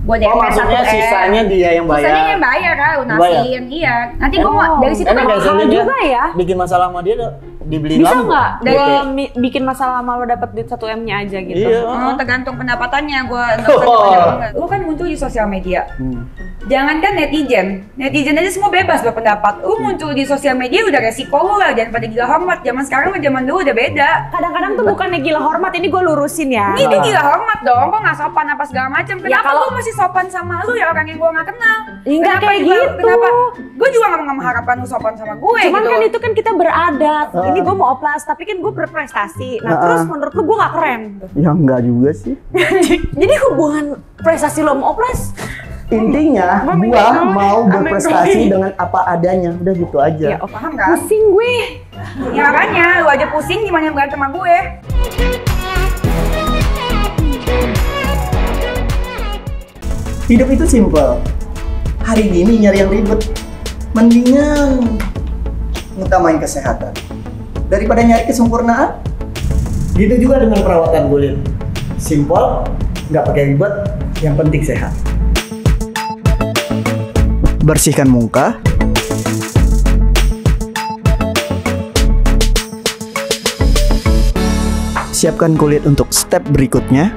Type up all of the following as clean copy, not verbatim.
Gue DP 1M. Maksudnya sisanya dia yang bayar? Sisanya yang bayar kan, lunasin, iya. Nanti gue dari situ kan mahal juga ya. Bikin masalah sama dia dibeliin bisa lampu. nggak? Gue bikin masalah sama lo dapet duit 1M-nya aja gitu. Iya. Tergantung pendapatannya gue. Gue kan muncul di sosial media. Jangankan netizen aja semua bebas berpendapat. Lu muncul di sosial media udah resiko lu lah, jangan pada gila hormat. Zaman sekarang sama zaman dulu udah beda. Kadang-kadang tuh bukannya gila hormat, ini gue lurusin ya. Ini gila hormat dong, kok nggak sopan apa segala macam. Kenapa lu masih sopan sama lu ya orang yang gue nggak kenal? Enggak kayak gitu. Kenapa? Gue juga nggak mengharapkan lu sopan sama gue. Cuman gitu. kan itu kan kita beradat. Ini gue mau oplas, tapi kan gue berprestasi. Nah terus menurut lu gue nggak keren? Ya enggak juga sih. Jadi hubungan prestasi lo mau oplas? Intinya gua mau berprestasi dengan apa adanya, udah gitu aja. Ya, paham kan? Pusing gue. Ya makanya, lu aja pusing gimana berantem sama gue. Hidup itu simple. Hari ini nyari yang ribet, mendingan ngutamain kesehatan daripada nyari kesempurnaan. Gitu juga dengan perawatan kulit. Simple, nggak pakai ribet, yang penting sehat. Bersihkan muka, siapkan kulit untuk step berikutnya.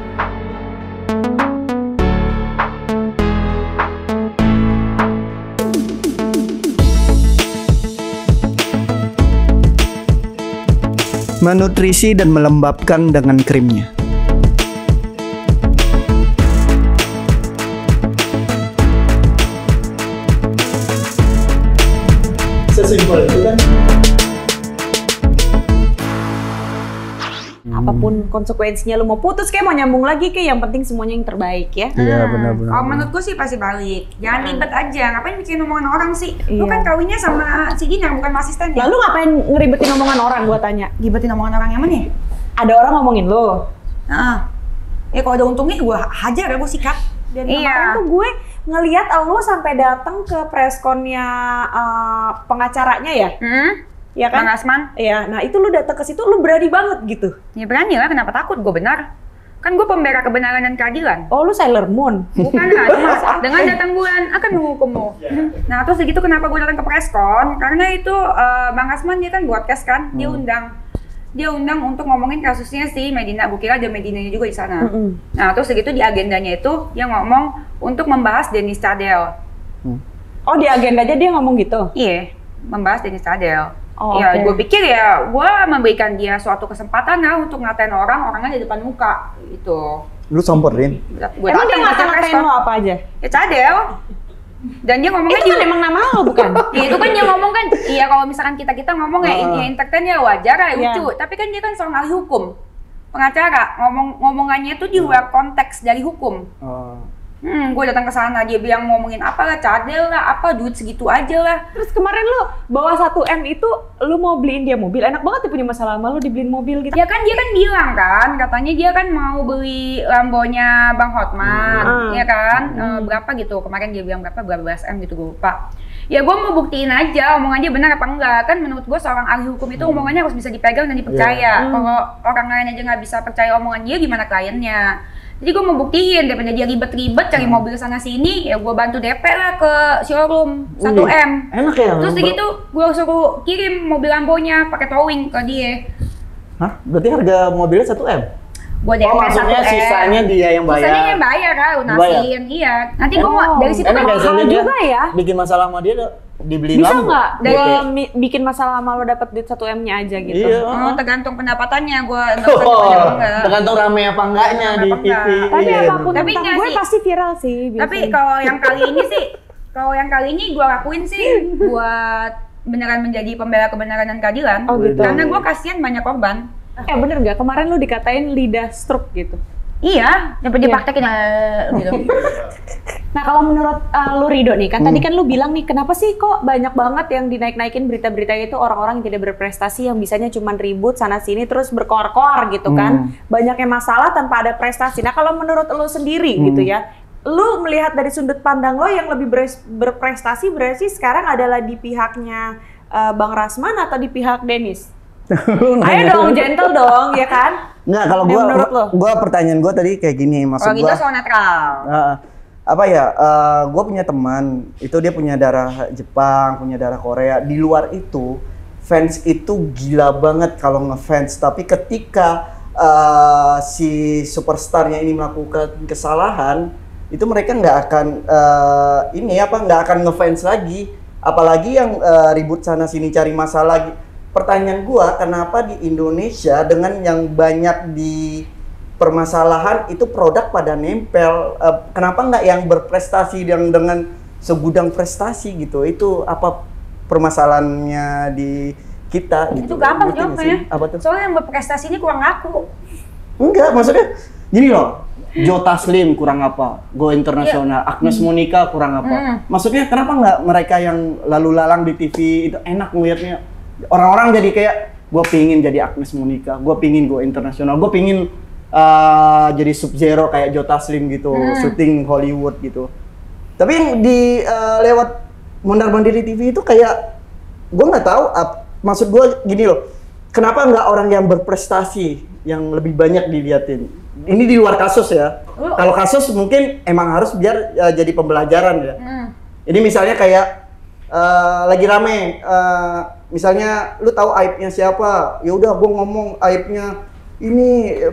Menutrisi dan melembabkan dengan krimnya. Sesimpel itu kan. Apapun konsekuensinya lu mau putus kayak mau nyambung lagi kayak yang penting semuanya yang terbaik ya. Iya benar-benar. Kalau menurutku sih pasti balik. Jangan ribet aja. Ngapain bikin omongan orang sih? Lu kan kawinnya sama si Gina bukan sama asisten ya? Lalu ngapain ngeribetin omongan orang gua tanya? Gibatin omongan orang yang mana? Ada orang ngomongin lo. Ya kalau ada untungnya gue hajar ya, gue sikat. Dan kemarin tuh gue ngelihat lo sampai datang ke pressconnya pengacaranya ya. Ya kan? Bang Asman. Iya, nah itu lu datang ke situ lu berani banget gitu. Ya berani lah, kenapa takut? Gue benar. Kan gue pembela kebenaran dan keadilan. Oh lu Sailor Moon? Bukan lah, dengan datang bulan akan menghukummu. Nah terus segitu kenapa gue datang ke presscon? Karena itu Bang Asman dia kan broadcast kan, dia undang untuk ngomongin kasusnya si Medina. Gue kira ada Medinanya juga di sana. Nah terus segitu di agendanya itu dia ngomong untuk membahas Denis Cadel. Oh di agendanya dia ngomong gitu? Iya, membahas Denis Cadel. Oh, ya, gue pikir ya, gue memberikan dia suatu kesempatan lah untuk ngatain orangnya di depan muka, gitu. Lu samperin? Emang dia ngatain lo apa aja? Ya Cadel. Dan dia ngomongnya itu kan emang nama lo bukan? Ya itu kan dia ngomong kan, iya kalau misalkan kita ngomong ya entertain ya wajar ya lucu. Tapi kan dia kan seorang ahli hukum, pengacara, ngomongannya tuh di luar konteks dari hukum. Gue datang ke sana dia bilang ngomongin apa lah, Cadel lah, apa duit segitu aja lah. Terus kemarin lu bawa 1M itu lu mau beliin dia mobil, enak banget dia punya masalah sama lu dibeliin mobil gitu. Ya kan dia kan bilang kan, katanya dia kan mau beli Lambonya Bang Hotman, ya kan, berapa gitu, kemarin dia bilang berapa belas M gitu gue lupa. Ya gue mau buktiin aja omongannya benar apa enggak, kan menurut gue seorang ahli hukum itu omongannya harus bisa dipegang dan dipercaya. Kalau orang lain aja nggak bisa percaya omongan dia, gimana kliennya? Jadi gue mau buktiin, daripada dia ribet-ribet cari mobil sana sini, ya gue bantu DP lah ke showroom 1M. Enak ya? Terus begitu gue suruh kirim mobil Lambonya pakai towing ke dia. Hah? Berarti harga mobilnya 1M? Gue DP 1M. Maksudnya sisanya dia yang bayar? Sisanya yang bayar kan, lunasin, iya. Nanti gue dari situ kan mahal juga ya. Bikin masalah sama dia dibeliin bisa lampu? nggak? Gue bikin masalah sama lo dapet duit 1M-nya aja gitu. Iya. Tergantung pendapatannya, gue tergantung rame apa enggaknya di TV. Tapi apapun tapi tentang gue pasti viral sih. Tapi kalau yang kali ini gue lakuin sih buat beneran menjadi pembela kebenaran dan keadilan. Oh gitu. Karena gue kasihan banyak korban. Bener nggak? Kemarin lu dikatain lidah stroke gitu. Iya, sampai dipraktekin gitu. Nah kalau menurut lu Rido nih, kan tadi kan lu bilang nih, kenapa sih kok banyak banget yang dinaik-naikin berita-berita itu orang-orang yang tidak berprestasi, yang bisanya cuma ribut sana-sini terus berkoar-koar gitu kan. Banyaknya masalah tanpa ada prestasi. Nah kalau menurut lu sendiri gitu ya, lu melihat dari sudut pandang lo yang lebih berprestasi berarti sekarang adalah di pihaknya Bang Rasman atau di pihak Denis? Ayo dong, gentle dong, ya kan? Nggak, kalau gua pertanyaan gua tadi kayak gini, maksud gua. Kalau gitu soal netral. apa ya? Gue punya teman, itu dia punya darah Jepang, punya darah Korea. Di luar itu, fans itu gila banget kalau ngefans. Tapi ketika si superstarnya ini melakukan kesalahan, itu mereka nggak akan nggak akan ngefans lagi. Apalagi yang ribut sana sini cari masalah. Pertanyaan gue, kenapa di Indonesia dengan yang banyak di permasalahan itu produk pada nempel, kenapa nggak yang berprestasi dengan segudang prestasi gitu? Itu apa permasalahannya di kita? Itu gitu. gampang jawabnya. Apa tuh? Soalnya yang berprestasi ini kurang ngaku. Enggak, maksudnya gini loh. Joe Taslim kurang apa? Go internasional. Agnes Monica kurang apa? Maksudnya kenapa nggak mereka yang lalu lalang di TV itu enak ngeliatnya? Orang-orang jadi kayak, gue pingin jadi Agnes Monica, gue pingin go internasional, gue pingin jadi Sub-Zero kayak Joe Taslim gitu, syuting Hollywood gitu. Tapi yang di lewat mondar-mandir TV itu kayak gue nggak tahu. Maksud gue gini loh, kenapa nggak orang yang berprestasi yang lebih banyak diliatin? Ini di luar kasus ya. Kalau kasus mungkin emang harus biar jadi pembelajaran ya. Ini misalnya kayak lagi rame, misalnya lu tahu aibnya siapa? Ya udah gue ngomong aibnya.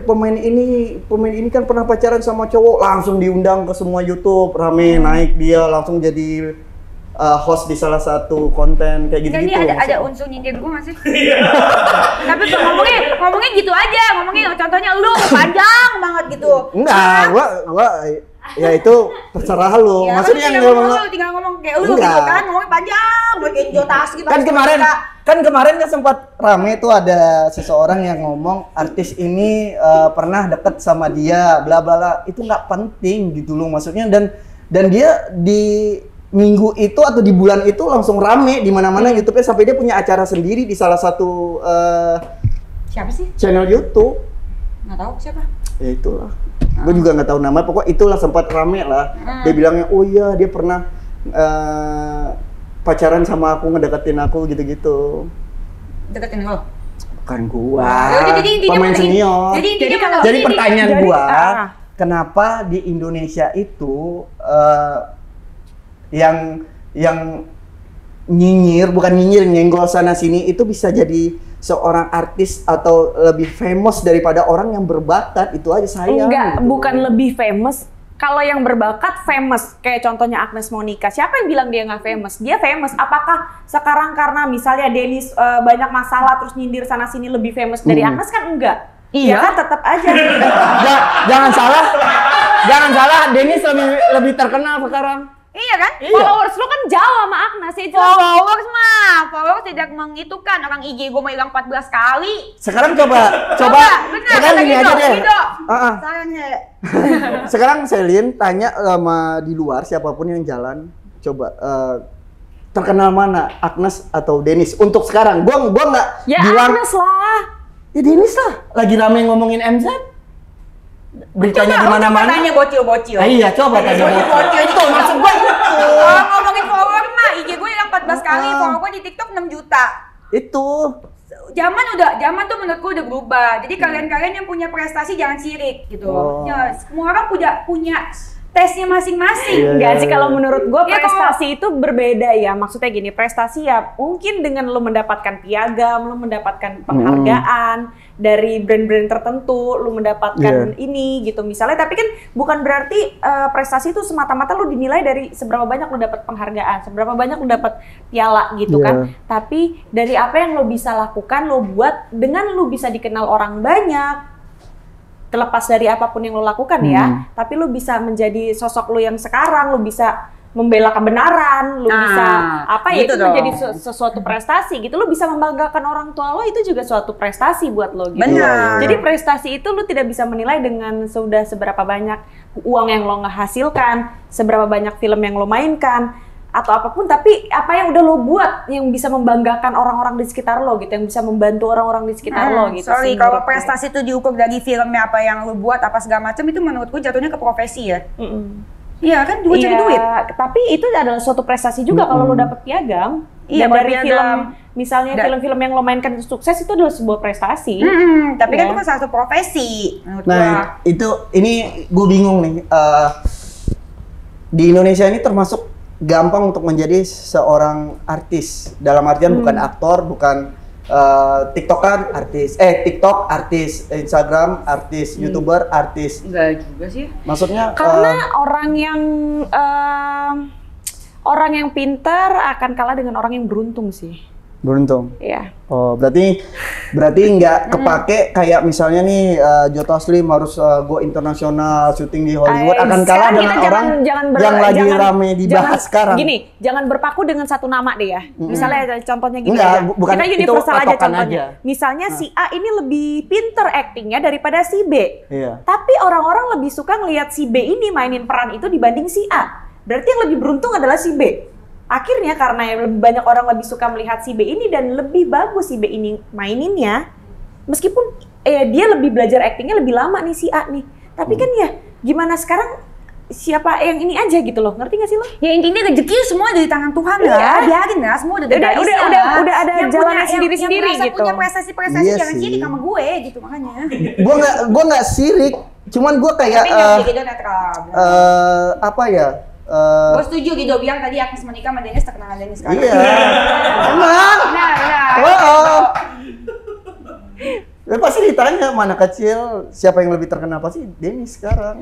Pemain ini kan pernah pacaran sama cowok, langsung diundang ke semua YouTube, rame naik dia langsung jadi host di salah satu konten kayak gitu. Ini ada unsur nyindir gue nggak sih? Tapi ngomongnya gitu aja, ngomongnya contohnya lu panjang banget gitu. Enggak, gua ya itu terserah lu. Ya, Maksudnya tinggal ngomong kayak lu gitu kan, ngomongnya panjang, kayak Joe Taslim. Kan kemarin sempat rame tuh ada seseorang yang ngomong artis ini pernah deket sama dia, bla bla bla. Itu nggak penting gitu loh maksudnya, dan dia di minggu itu atau di bulan itu langsung rame di mana-mana YouTube-nya, sampai dia punya acara sendiri di salah satu siapa sih? Channel YouTube. Nggak tahu siapa. Ya itulah. Gue juga nggak tahu nama, pokoknya itulah sempat rame lah. Dia bilangnya, oh iya dia pernah pacaran sama aku, ngedeketin aku gitu-gitu. Deketin lo? Bukan gua, pemain senior. Jadi pertanyaan gua, kenapa di Indonesia itu yang nyenggol sana sini itu bisa jadi seorang artis atau lebih famous daripada orang yang berbakat? Itu aja sayang. Enggak, gitu. bukan lebih famous. Kalau yang berbakat famous, kayak contohnya Agnes Monica. Siapa yang bilang dia nggak famous? Dia famous. Apakah sekarang karena misalnya Dennis banyak masalah terus nyindir sana sini lebih famous dari Agnes? Kan enggak. Iya kan, tetap aja. Jangan salah. Dennis lebih terkenal sekarang. Iya kan? Iya. Followers lu kan jauh sama Agnes itu. Followers tidak menghitungkan. Orang IG gue mau hilang 14 kali. Sekarang coba. Sekarang gini aja deh. Sekarang Selin tanya sama di luar siapapun yang jalan, coba terkenal mana, Agnes atau Dennis untuk sekarang? Gua nggak bilang Agnes lah. Ya Dennis lah. Lagi rame ngomongin MZ. Beritanya di mana-mana. Tanya bocil-bocil. Iya, coba tanya bocil itu maksud gue. Kalau ngomongin follower mah IG gue yang 14 kali, follower gue di TikTok 6 juta. Itu. Zaman tuh menurutku udah berubah. Jadi kalian yang punya prestasi jangan sirik gitu. Ya, semua orang punya tesnya masing-masing. Enggak sih, kalau menurut gue prestasi itu berbeda ya. Maksudnya gini, prestasi ya mungkin dengan lo mendapatkan piagam, lo mendapatkan penghargaan dari brand-brand tertentu, lo mendapatkan ini gitu misalnya. Tapi kan bukan berarti prestasi itu semata-mata lo dinilai dari seberapa banyak lo dapat penghargaan, seberapa banyak lo dapat piala gitu kan. Tapi dari apa yang lo bisa lakukan, lo buat dengan lo bisa dikenal orang banyak. Terlepas dari apapun yang lo lakukan ya, tapi lo bisa menjadi sosok lo yang sekarang, lo bisa membela kebenaran, lo bisa itu menjadi sesuatu prestasi gitu, lo bisa membanggakan orang tua lo, itu juga suatu prestasi buat lo gitu. Benar. Jadi prestasi itu lo tidak bisa menilai dengan sudah seberapa banyak uang yang lo ngehasilkan, seberapa banyak film yang lo mainkan, atau apapun, tapi apa yang udah lo buat yang bisa membanggakan orang-orang di sekitar lo gitu, yang bisa membantu orang-orang di sekitar lo gitu. Sorry, kalau prestasi itu diukur dari filmnya apa yang lo buat, apa segala macam, itu menurutku jatuhnya ke profesi ya. Iya kan, cari duit. Tapi itu adalah suatu prestasi juga kalau lo dapet piagam. Iya, dari film, misalnya film-film yang lo mainkan sukses itu adalah sebuah prestasi. Tapi kan itu kan salah satu profesi menurut ini gue bingung nih. di Indonesia ini termasuk gampang untuk menjadi seorang artis. Dalam artian bukan aktor, bukan TikTok artis, Instagram artis, YouTuber artis. Enggak juga sih. Maksudnya Karena orang yang pintar akan kalah dengan orang yang beruntung sih. beruntung. Iya. Oh, berarti nggak kepake kayak misalnya nih Joe Taslim harus go internasional, syuting di Hollywood akan kalah dengan orang yang lagi rame dibahas sekarang. Gini, jangan berpaku dengan satu nama deh ya. Misalnya contohnya gini Enggak, aja. bukan, Kita itu universal aja patokan contohnya. aja. Misalnya si A ini lebih pinter actingnya daripada si B. Iya. Tapi orang-orang lebih suka ngelihat si B ini mainin peran itu dibanding si A. Berarti yang lebih beruntung adalah si B. Akhirnya karena lebih banyak orang lebih suka melihat si B ini dan lebih bagus si B ini maininnya, meskipun dia lebih belajar aktingnya lebih lama nih si A nih. Tapi kan ya gimana sekarang siapa yang ini aja gitu loh, ngerti gak sih lo? Ya intinya rezeki semua dari tangan Tuhan lah. Iya. Biarin lah, semua udah Udah ada yang jalannya punya- sendiri-sendiri yang gitu. punya prestasi-prestasi Iya jangan sih. sirik sama gue gitu makanya. Gua nggak sirik, cuman gua kayak Tapi nggak gitu netral. apa ya? Gue setuju gitu bilang tadi Agnes menikah sama Dennis terkenal Dennis sekarang. Iya. Emang. Benar. Oh. Ya, pasti ditanya mana kecil siapa yang lebih terkenal pasti Denny sekarang.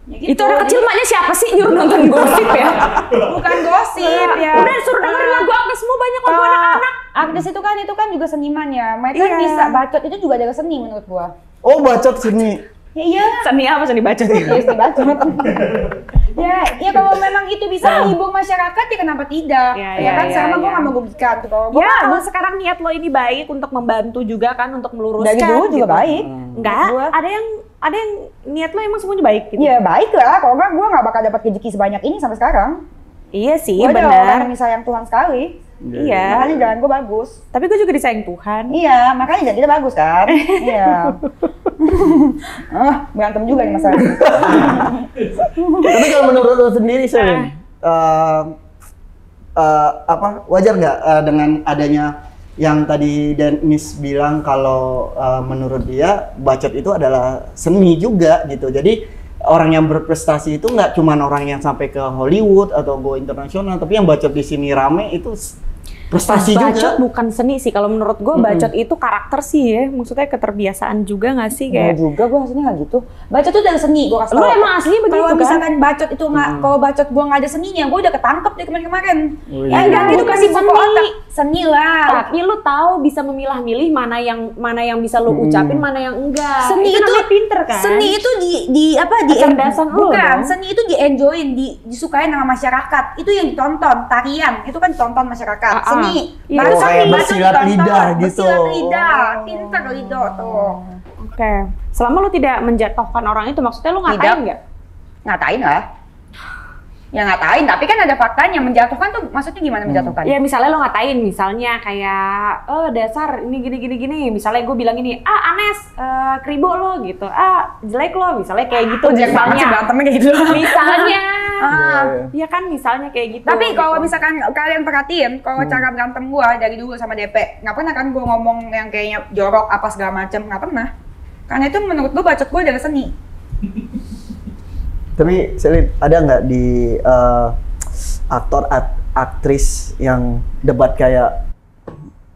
Ya gitu. Itu anak kecil maknya siapa sih nyuruh nonton gosip ya? Bukan gosip ya. Udah suruh dengerin lagu Agnes semua, banyak lagu anak-anak. Agnes itu kan juga seniman ya. Mereka Iya. bisa bacot itu juga ada seni menurut gua. Oh, bacot sini. Ya iya. Seni apa seni bacot? Ya seni bacot. Ya kalau memang itu bisa menghibur masyarakat ya kenapa tidak? Ya kan sama gua nggak merugikan tuh kalau gua. Ya, kalau sekarang niat lo ini baik untuk membantu juga kan, untuk meluruskan. Dari dulu juga gitu. baik. Enggak, Gua. ada yang niat lo emang semuanya baik gitu. Ya baik lah, kalau enggak gua nggak bakal dapat rezeki sebanyak ini sampai sekarang. Iya sih, Gua adalah orang benar. yang disayang Tuhan sekali. Iya. Makanya jalan gua bagus. Tapi gue juga disayang Tuhan. Iya, makanya jalan kita bagus kan? Iya. Berantem juga nih masalah. Tapi kalau menurut lo sendiri, Selin, wajar nggak dengan adanya yang tadi Dennis bilang kalau menurut dia bacot itu adalah seni juga gitu. Jadi orang yang berprestasi itu nggak cuma orang yang sampai ke Hollywood atau go internasional, tapi yang bacot di sini rame itu prestasi Bacot juga. bukan seni sih, kalau menurut gue bacot itu karakter sih ya, maksudnya keterbiasaan juga nggak sih Kayak kayak. juga gua aslinya nggak gitu. Bacot tuh dari seni gua kasih Lo tau. emang aslinya begitu Kalau kan? misalkan bacot itu nggak, kalau bacot gua nggak ada seninya, gua udah ketangkep dari kemarin-kemarin. Oh, Ya iya. enggak, itu Bukan kasih seni. pokok otak. Seni lah. Tapi lu tahu bisa memilah-milih mana yang bisa lu ucapin, mana yang enggak. Seni itu namanya pinter kan? Seni itu di Kecerdasan lu bukan, dong. seni itu di-enjoyin, disukain sama masyarakat. Itu yang ditonton, tarian. Itu kan ditonton masyarakat. Seni. Iya, Baru kayak seni, bersilat ditonton. lidah gitu. Bersilat lidah, pinter Lido tuh. Oke. Selama lu tidak menjatuhkan orang itu, maksudnya lu ngatain Tidak. nggak? Ngatain lah. Ya ngatain, tapi kan ada faktanya. Menjatuhkan tuh maksudnya gimana menjatuhkan? Ya misalnya lo ngatain, misalnya kayak, dasar ini gini. Misalnya gue bilang ini, Anes, kribo lo gitu, jelek lo, misalnya kayak gitu. Jelek banget sih berantemnya kayak gitu. Misalnya, Iya. ya kan misalnya kayak gitu. Tapi kalau gitu. misalkan kalian perhatiin, kalau cara berantem gua dari dulu sama DP, nggak pernah kan gua ngomong yang kayaknya jorok apa segala macam, nggak pernah. Karena itu menurut gua bacot gua adalah seni. Tapi Selin, ada nggak di aktris yang debat kayak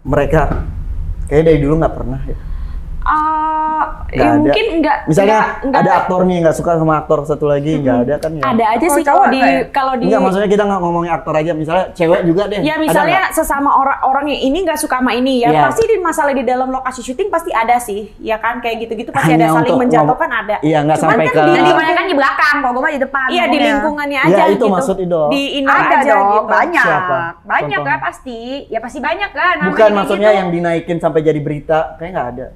mereka? Kayaknya dari dulu nggak pernah ya. Nggak Ya ada. mungkin enggak. Misalnya ada aktor nih nggak suka sama aktor satu lagi, nggak ada kan ya? Ada aja Kalau sih cowok kalau di Enggak, maksudnya kita nggak ngomongin aktor aja, misalnya cewek juga deh. ya Ada misalnya nggak? sesama orang yang ini nggak suka sama ini ya, Iya. pasti di masalah di dalam lokasi syuting pasti ada sih, ya kan kayak gitu-gitu pasti Hanya ada saling untuk menjatuhkan ada. Iya, nggak Cuman sampai kan ke- di Dan Ah. dimana kan di belakang, kalau gua mah di depan. Iya di ngomongnya. lingkungannya Iya, aja itu gitu. maksud itu. Di inner Ada aja dong, gitu. banyak. Siapa? Banyak Contohnya. lah pasti. Ya pasti banyak kan. namanya Bukan kayak maksudnya gitu. yang dinaikin sampai jadi berita, kayak nggak ada.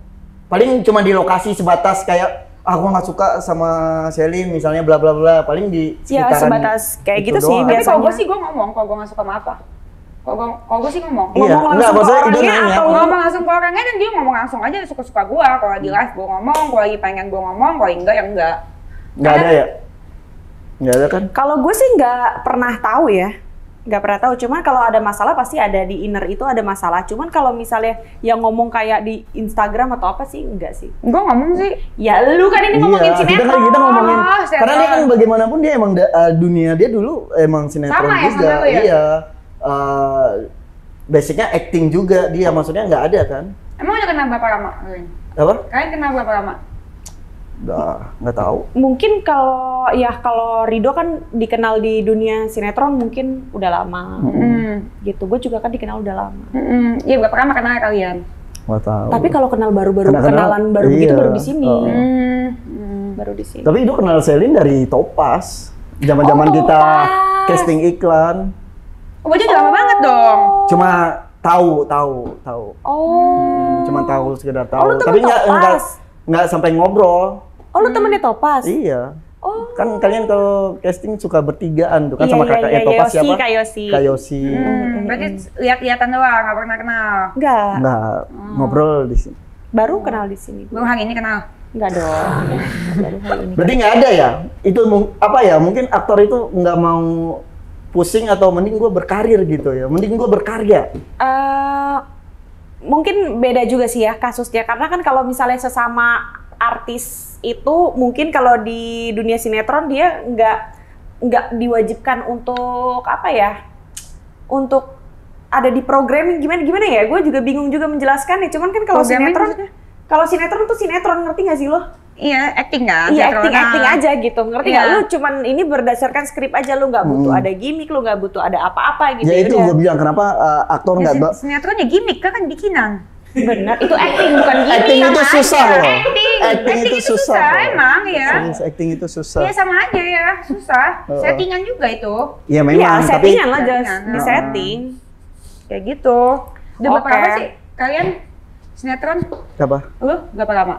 Paling cuma di lokasi sebatas kayak aku nggak suka sama Selin misalnya bla bla bla, paling di Ya sekitaran sebatas kayak itu gitu sih doang. Tapi kalau gua biasanya. sih gua ngomong, kalau gua nggak suka sama apa. Kalau gua sih ngomong. Iya, ngomong enggak, langsung ke maksudnya itu orangnya nanya. atau Ngomong langsung ke orangnya dan dia ngomong langsung aja suka-suka gua. Kalau di live gua ngomong, kalau lagi pengen gua ngomong, kalau enggak ya enggak. Nggak ada ya? Nggak ada kan? Kalau gue sih nggak pernah tahu ya. Nggak pernah tahu, cuman kalau ada masalah pasti ada di inner itu ada masalah. Cuman kalau misalnya yang ngomong kayak di Instagram atau apa sih, enggak sih. Gue ngomong sih. Ya lu kan ini ngomongin sinetron. Kita ngomongin, Oh, karena dia kan bagaimanapun dia emang dunia dia dulu emang sinetron Sama ya, juga. sama lu ya? Iya. Basicnya acting juga dia, maksudnya nggak ada kan? Emang udah kenal berapa lama? Apa? Kalian kenal berapa lama? Nggak tahu. Mungkin kalau Rido kan dikenal di dunia sinetron mungkin udah lama. Gitu. Gue juga kan dikenal udah lama. Iya, berapa lama kenal kalian? Nggak tahu. Tapi kalau kenal baru-baru kenalan baru begitu baru di sini. Baru di sini. Tapi itu kenal Selin dari Topaz. Zaman-zaman kita casting iklan. Oh, berarti udah lama banget dong. Cuma tahu. Oh. Cuma tahu, sekedar Oh, tahu. lu temen Tapi Topaz? nggak sampai ngobrol. Oh, lu temennya Topaz? Iya. Oh. Kan kalian kalau casting suka bertigaan tuh kan Iya, sama kakaknya Topaz siapa? Kak Yosi. Kak Yosi. Berarti lihat-lihatan doang, nggak pernah kenal. Enggak. Nggak ngobrol di sini. Baru kenal di sini. Baru hari ini kenal. Enggak dong. Baru hari ini. Berarti nggak ada ya? Itu apa ya? Mungkin aktor itu nggak mau pusing atau mending gue berkarir gitu ya? Mending gue berkarya. Mungkin beda juga sih ya kasusnya. Karena kan kalau misalnya sesama artis itu mungkin kalau di dunia sinetron dia nggak diwajibkan untuk apa ya? Untuk ada di programming gimana ya? Gue juga bingung juga menjelaskan ya. Cuman kan kalau sinetron tuh sinetron, ngerti nggak sih lo? Iya, acting kan? Iya, acting aja gitu, ngerti nggak? Iya. Lu cuman ini berdasarkan skrip aja, lu nggak butuh ada gimmick, lu nggak butuh ada apa-apa gitu. Ya itu udah. gue bilang kenapa aktor nggak Sinetronnya gimmick kan bikinan. Benar, itu acting bukan gimmick. acting itu sama susah aja. loh. Acting itu susah, emang ya. Serius, acting itu susah. Iya sama aja ya, susah. Settingan juga itu. Iya Iya, memang, tapi settingan lah jelas Settingan. di setting. Kayak gitu. Udah berapa Oke. lama sih kalian sinetron? apa? Lu berapa lama?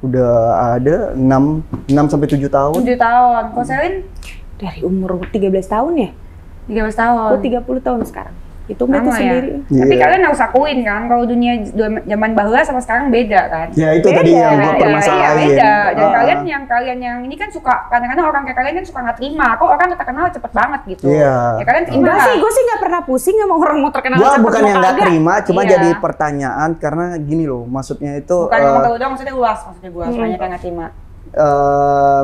Udah ada 6 sampai 7 tahun. 7 tahun. Kok Selin? Dari umur 13 tahun ya? 13 tahun. Gue 30 tahun sekarang. Itu Lama berarti ya? sendiri. Tapi Iya. kalian harus akuin kan, kalau dunia zaman bahula sama sekarang beda kan? Ya itu tadi yang gue Iya, permasalahin. beda. Dan Ah. kalian yang ini kan suka, kadang-kadang orang kayak kalian kan suka nggak terima. Kok orang terkenal cepet banget gitu. Iya. Ya kalian terima Enggak lah. sih, gue sih nggak pernah pusing sama orang mau terkenal Gua cepet bukan mau yang nggak kagak. terima, cuma Iya. jadi pertanyaan karena gini loh, maksudnya itu Bukan ngomong ke lu doang, maksudnya luas. Maksudnya gue, banyak yang nggak terima.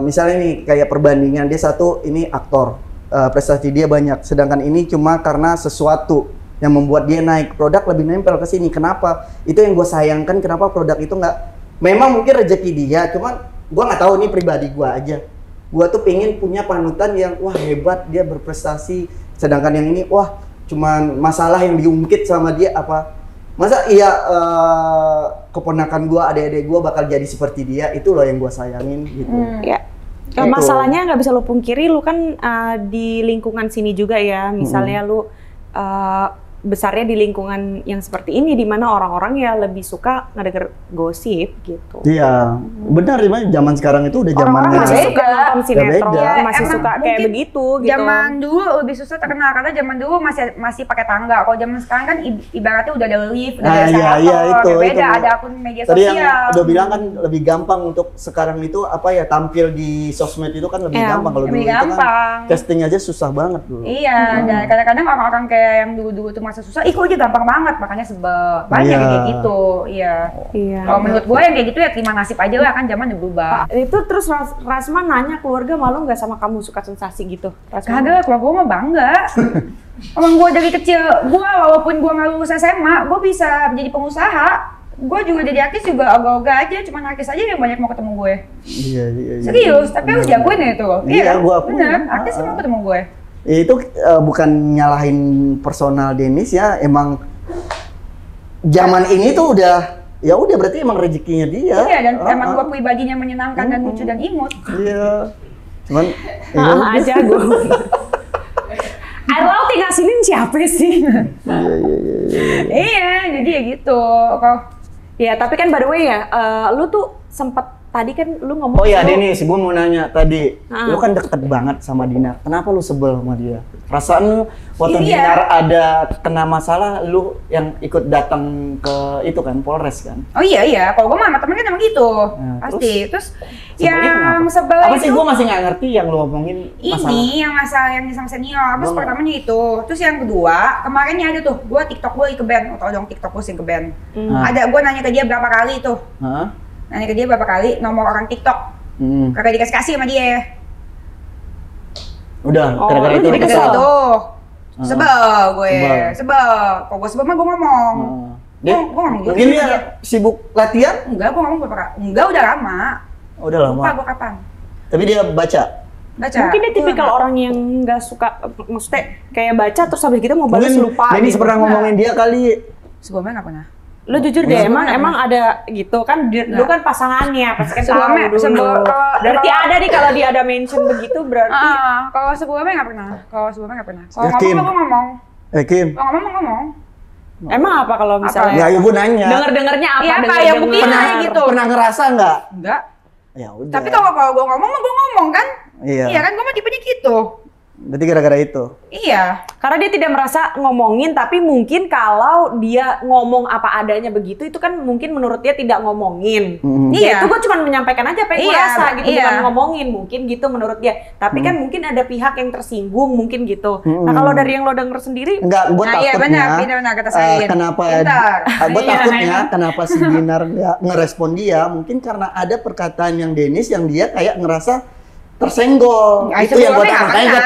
misalnya nih kayak perbandingan dia satu ini aktor, prestasi dia banyak, sedangkan ini cuma karena sesuatu yang membuat dia naik, produk lebih nempel ke sini. Kenapa? Itu yang gue sayangkan, kenapa produk itu nggak, memang mungkin rezeki dia, cuman gue nggak tahu, ini pribadi gue aja. Gue tuh pengen punya panutan yang wah hebat, dia berprestasi, sedangkan yang ini wah cuman masalah yang diungkit sama dia apa. Masa iya keponakan gue, adik-adik gue bakal jadi seperti dia, itu loh yang gue sayangin gitu. Ya. Gitu. Masalahnya nggak bisa lu pungkiri, lu kan di lingkungan sini juga ya. Misalnya lu besarnya di lingkungan yang seperti ini, di mana orang-orang ya lebih suka ngedenger gosip gitu. Iya, benar, zaman sekarang itu udah Orang-orang zamannya. masih suka nonton sinetron, beda. masih Emang suka kayak mungkin begitu gitu. Zaman dulu lebih susah terkenal karena zaman dulu masih pakai tangga. Kalau zaman sekarang kan ibaratnya udah ada lift, udah ada Iya, itu, beda, itu. ada akun media Tadi yang sosial. udah bilang kan lebih gampang untuk sekarang itu apa ya, tampil di sosmed itu kan lebih Iya, gampang. Kalau dulu lebih itu kan gampang. casting aja susah banget dulu. Iya, dan kadang-kadang orang-orang kayak yang dulu-dulu tuh masa susah, ih kok aja gampang banget, makanya sebel. Banyak Iya. yang kayak gitu, iya. Iya. Kalau menurut gue yang kayak gitu ya terima nasib aja lah, kan zaman udah berubah. Itu terus Rasma nanya keluarga malu nggak sama kamu suka sensasi gitu? Rasma? Kagak, keluarga gue mah bangga. Emang gue dari kecil, walaupun gue nggak lulus SMA, gue bisa menjadi pengusaha. Gue juga jadi artis juga ogah-ogah aja, cuman artis aja yang banyak mau ketemu gue. Iya. Serius, tapi harus diakuin ya itu. Iya, gue akuin. Bener, artis mau ketemu gue. Itu bukan nyalahin personal Dennis ya, emang zaman ini tuh udah, ya udah berarti emang rezekinya dia. Iya, dan emang gue pribadinya menyenangkan dan lucu dan imut. Iya. Cuman ya udah. aja gue. Air laut yang ngasinin siapa sih? Iya, jadi ya gitu. Kalau Ya, tapi kan by the way ya, lu tuh sempet tadi kan lu ngomong. Oh iya Denis, gue mau nanya tadi, lu kan deket banget sama Dinar. Kenapa lu sebel sama dia? Perasaan lu waktu Dinar ada kena masalah, lu yang ikut datang ke itu kan Polres kan? Oh iya, kalau gue sama temen kan emang gitu, pasti. Terus yang sebel apa itu, sih gue masih nggak ngerti yang lu ngomongin masalah. Ini yang masalah yang sama senior. Terus pertamanya itu, terus yang kedua kemarinnya ada tuh, gue TikTok gue ke band, atau dong TikTok gue sih ke band. Ada gue nanya ke dia berapa kali tuh. Nanya ke dia berapa kali nomor orang TikTok. Kagak dikasih sama dia. Udah, gara-gara itu kesel tuh. Sebel gue. Kok gue sebel mah gue ngomong. Dia ngomong gitu. Mungkin dia sibuk latihan? Enggak, gue ngomong berapa kali. Enggak, udah lama. Udah lama. Lupa gue kapan. Tapi dia baca? Mungkin dia tipikal orang yang nggak suka, maksudnya kayak baca terus habis gitu mau balas lupa. Ini pernah ngomongin dia kali. Sebelumnya nggak pernah. Lu jujur deh, emang ada gitu kan, lu kan pasangannya, pasti kan tahu dulu. Berarti ada nih kalau dia ada mention begitu berarti. Kalau sebelumnya nggak pernah. Kalau ngomong gue ngomong. Yakin? Kalau ngomong. Emang apa kalau misalnya? Ya gue nanya. Dengernya apa? Iya apa yang mungkin gitu. Pernah ngerasa nggak? Enggak. Ya udah. Tapi kalau gue ngomong kan? Iya. Iya kan gue mah tipenya gitu. Berarti gara-gara itu? Iya. Karena dia tidak merasa ngomongin, tapi mungkin kalau dia ngomong apa adanya begitu, itu kan mungkin menurut dia tidak ngomongin. Iya. Itu gue cuma menyampaikan aja apa yang gue rasa gitu, bukan ngomongin. Mungkin gitu menurut dia. Tapi kan mungkin ada pihak yang tersinggung, mungkin gitu. Nah kalau dari yang lo denger sendiri. Enggak, gue takutnya. Iya benar kata saya. Kenapa? Gue takutnya kenapa si Dinar nggak ngerespon dia. Mungkin karena ada perkataan yang Denis yang dia kayak ngerasa tersenggol. Itu yang gue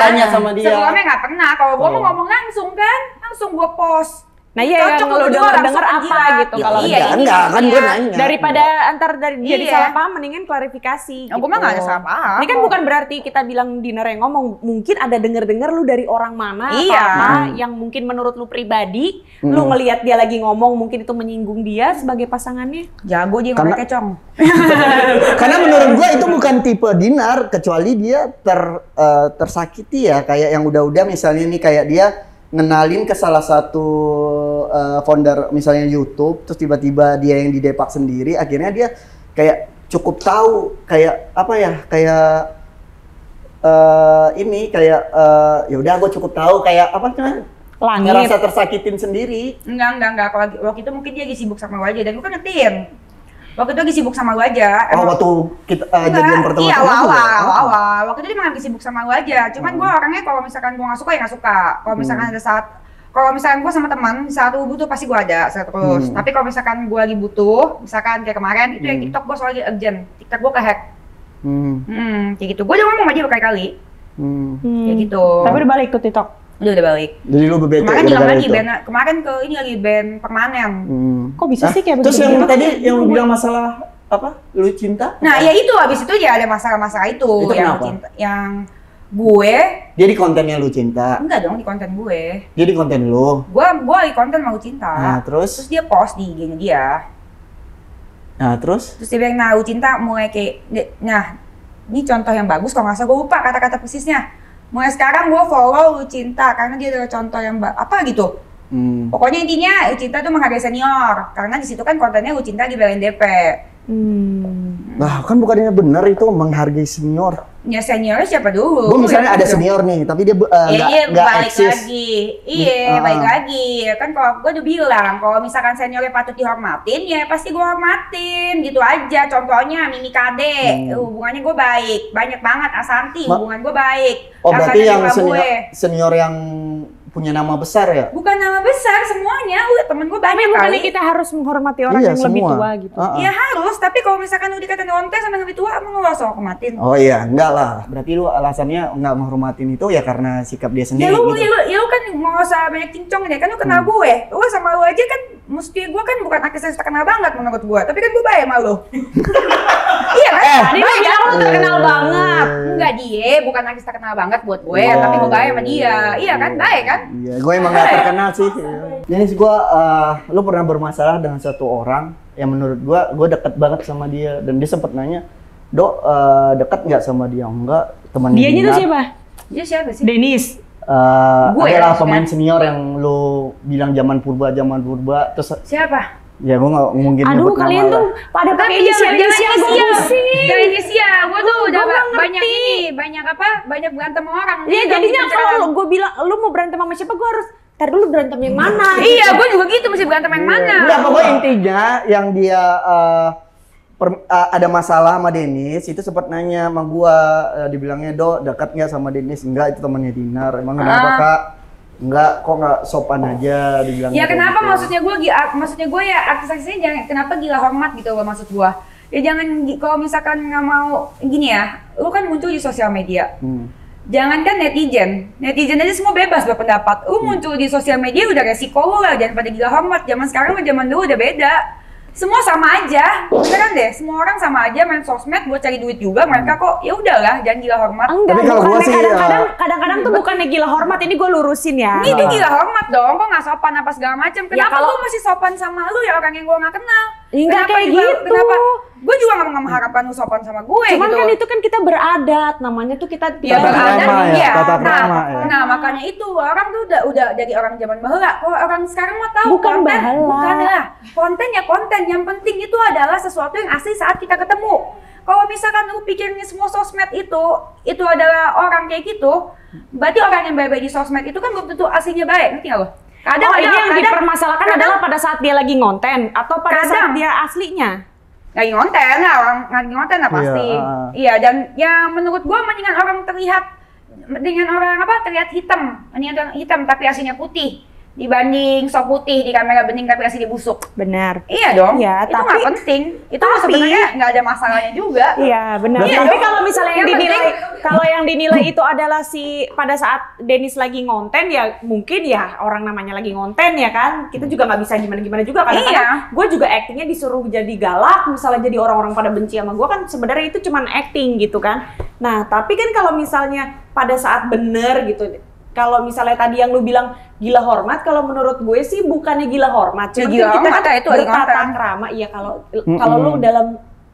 tanya sama dia. Sebelumnya nggak pernah. Kalau gue mau ngomong langsung kan, langsung gue post. Nah iya yang lo denger apa gitu Ya, kalau enggak kan gue nanya. Daripada dari jadi salah paham mendingan klarifikasi. Gue mah nggak ada salah paham. Ini kan bukan berarti kita bilang Dinar yang ngomong, mungkin ada denger lu dari orang mana atau apa yang mungkin menurut lu pribadi, lu ngelihat dia lagi ngomong mungkin itu menyinggung dia sebagai pasangannya. Jago dia ngomong kecong. Karena menurut gue itu bukan tipe Dinar, kecuali dia tersakiti ya, kayak yang udah-udah misalnya nih kayak dia ngenalin ke salah satu founder misalnya YouTube, terus tiba-tiba dia yang didepak sendiri, akhirnya dia kayak cukup tahu kayak apa ya, kayak ya udah gue cukup tahu kayak apa namanya, ngerasa tersakitin sendiri. Enggak. Kalau waktu itu mungkin dia lagi sibuk sama gue aja, dan gue kan ngertiin. Waktu itu lagi sibuk sama gue aja. Waktu kita jadian pertama. Iya, awal. Waktu itu dia lagi sibuk sama gue aja. Cuman gue orangnya kalau misalkan gue nggak suka ya nggak suka. Kalau misalkan ada kalau misalkan gue sama teman, saat gue butuh pasti gue ada terus. Tapi kalau misalkan gue lagi butuh, misalkan kayak kemarin itu yang TikTok gue soalnya urgent. TikTok gue kehack. Kayak gitu. Gue udah ngomong aja berkali-kali. Kayak gitu. Tapi udah balik tuh TikTok. Udah balik. Jadi lu bebete kemarin hilang lagi kemarin ini lagi band permanen. Kok bisa sih kayak begitu? Terus yang tadi yang lu bilang masalah apa? Lu cinta? Nah, ya itu habis itu ya ada masalah-masalah itu yang kenapa? Cinta, yang gue. Jadi kontennya lu cinta? Enggak dong, di konten gue. Jadi konten lu? Gue lagi konten mau cinta. Nah, terus dia post di IG-nya dia. Nah, terus dia bilang, nah lu cinta mulai kayak, nah ini contoh yang bagus kalau nggak salah, gue lupa kata-kata persisnya. Mulai sekarang gue follow lu cinta karena dia adalah contoh yang apa gitu. Pokoknya intinya lu cinta tuh menghargai senior karena di situ kan kontennya lu cinta di DP. Nah kan bukannya benar itu menghargai senior. Ya seniornya siapa dulu? Gue misalnya ada senior nih, tapi dia nggak eksis. Balik lagi. Kan kalau gue udah bilang, kalau misalkan seniornya patut dihormatin, ya pasti gue hormatin. Gitu aja. Contohnya Mimi Kade, hubungannya gue baik. Banyak banget. Asanti, hubungan gue baik. Oh berarti yang senior yang punya nama besar ya? Bukan nama besar semuanya, temen gue banyak kali. Bukannya kita harus menghormati orang yang lebih tua gitu? Iya harus, tapi kalau misalkan lu dikatain ontes sama yang lebih tua, emang lu harus hormatin. Oh iya, enggak lah. Berarti lu alasannya nggak menghormatin itu ya karena sikap dia sendiri gitu. Ya lu kan nggak usah banyak cincong deh, kan lu kenal gue. Lu sama lu aja kan, mesti gue kan bukan artis yang terkenal banget menurut gue, tapi kan gue baik sama lu. Iya kan? Dia bilang lu terkenal banget. Enggak, dia bukan artis terkenal banget buat gue, tapi gue baik sama dia. Iya kan? Baik kan? Iya, gue emang gak terkenal sih. Ini sih gue, lu pernah bermasalah dengan satu orang yang menurut gue deket banget sama dia, dan dia sempat nanya, Dok, deket nggak sama dia? Enggak, teman dia. Dianya tuh siapa? Dia siapa sih? Denis. Gue adalah pemain senior yang lu bilang zaman purba terus siapa? Ya gue nggak mungkin Aduh, nyebut nama kalian lah. tuh pada pakai inisial gue pusing. Jangan inisial, gue tuh udah Gua nggak banyak ngerti. ini, banyak apa? Banyak berantem sama orang. Iya, jadinya kalau gue bilang lu mau berantem sama siapa, gue harus tar dulu berantem yang mana. Iya, gue juga gitu mesti berantem yang mana. Enggak, pokoknya intinya yang dia ada masalah sama Dennis itu sempat nanya sama gua, dibilangnya Do dekat nggak sama Dennis? Enggak, itu temannya Dinar. Emang kenapa Kak? Enggak, kok nggak sopan aja dibilangnya. Ya kayak kenapa gitu. maksudnya gue ya artis-artisnya jangan kenapa gila hormat gitu loh maksud gue. Ya jangan kalau misalkan nggak mau gini ya, lu kan muncul di sosial media. Jangankan netizen aja semua bebas berpendapat. Lu muncul di sosial media udah resiko lu lah, jangan pada gila hormat. Zaman sekarang sama zaman dulu udah beda. Semua sama aja, beneran deh. Semua orang sama aja main sosmed buat cari duit juga. Mereka kok ya udahlah, jangan gila hormat. Enggak, Tapi kalau gua bukannya sih, kadang-kadang tuh bukannya gila hormat, ini gue lurusin ya. Ini gila hormat dong, kok nggak sopan apa segala macam. Kenapa kalau- gue masih sopan sama lu ya orang yang gue nggak kenal? Enggak Kenapa kayak juga- gitu. Kenapa? Gue juga nggak mengharapkan lu sopan sama gue Cuman gitu. kan itu kan kita beradat, namanya tuh kita Ya, Tata beradat, krama ya, iya. tata Nah, krama ya. nah, makanya itu orang tuh udah jadi orang zaman bahula. Kalau orang sekarang mah tahu Bukan konten, bahala. bukan lah. Konten ya konten. Yang penting itu adalah sesuatu yang asli saat kita ketemu. Kalau misalkan lu pikirnya semua sosmed itu adalah orang kayak gitu, berarti orang yang baik-baik di sosmed itu kan belum tentu aslinya baik, ngerti nggak lo? Kadang Oh, ini yang kadang- dipermasalahkan kadang- adalah pada saat dia lagi ngonten atau pada saat Kadang. dia aslinya. lagi ngonten lah, orang lagi ngonten lah pasti. Iya, dan ya menurut gua mendingan orang terlihat terlihat hitam tapi aslinya putih dibanding sok putih di kamera bening tapi asli busuk. Benar. Iya dong. Iya, itu tapi- nggak penting. Itu tapi- sebenarnya nggak ada masalahnya juga. Iya benar. Iya Tapi dong. kalau misalnya yang Yang dinilai, kalau yang dinilai itu adalah si pada saat Dennis lagi ngonten ya mungkin ya orang namanya lagi ngonten ya kan kita juga nggak bisa gimana juga kadang-kadang gue juga actingnya disuruh jadi galak misalnya jadi orang-orang pada benci sama gue kan sebenarnya itu cuman acting gitu kan. Nah tapi kan kalau misalnya pada saat bener gitu. Kalau misalnya tadi yang lu bilang gila hormat, kalau menurut gue sih bukannya gila hormat. Ya, Cuman gila kan kita hormat kan ya, itu ada bertata konten. krama. Iya kalau lu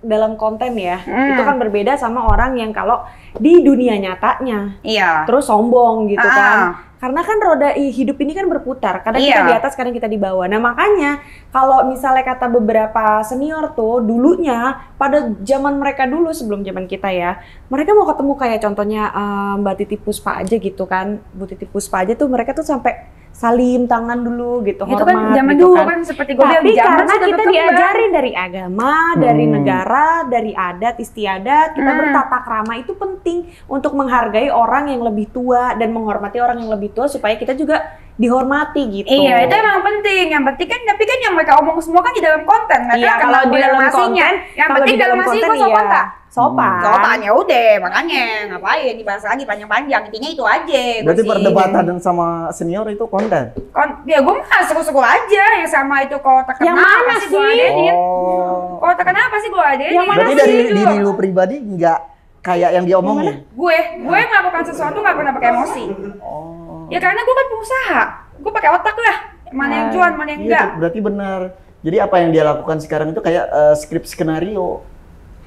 dalam konten ya, itu kan berbeda sama orang yang kalau di dunia nyatanya Iya. terus sombong gitu Ah. kan. Karena kan roda hidup ini kan berputar. Kadang kita Iya. di atas, kadang kita di bawah. Nah makanya kalau misalnya kata beberapa senior tuh dulunya pada zaman mereka dulu sebelum zaman kita ya, mereka mau ketemu kayak contohnya Mbak Titi Puspa aja gitu kan, Bu Titi Puspa aja tuh mereka tuh sampai salim tangan dulu gitu, Itu hormat kan zaman gitu dulu kan. kan seperti gue bilang Tapi zaman karena sudah kita berkembang. diajarin dari agama, dari negara, dari adat istiadat, kita bertata krama itu penting untuk menghargai orang yang lebih tua dan menghormati orang yang lebih tua supaya kita juga dihormati gitu. Iya, itu emang penting. Yang penting kan, tapi kan yang mereka omong semua kan di dalam konten. Mereka Iya, akan kalau tahu di dalam aslinya. konten, Yang kalau penting di dalam asli gue sopan iya. tak? Sopan. Sopan ya udah, makanya ngapain dibahas lagi panjang-panjang. Intinya itu aja. Berarti gua sih. perdebatan sama senior itu konten. Ya gue mah seru-seru aja. Yang sama itu kalau terkenal Yang mana pasti gue sih? adenin. Oh. Kalau terkenal pasti gue adenin. Yang mana Berarti sih dari Jujur. diri lu pribadi nggak kayak yang dia omongin. Gue melakukan sesuatu nggak pernah pakai emosi. Oh. Ya karena gue kan pengusaha. Gue pakai otak lah. Mana yang cuan, mana yang Iya, enggak. berarti benar. Jadi apa yang dia lakukan sekarang itu kayak skrip skenario.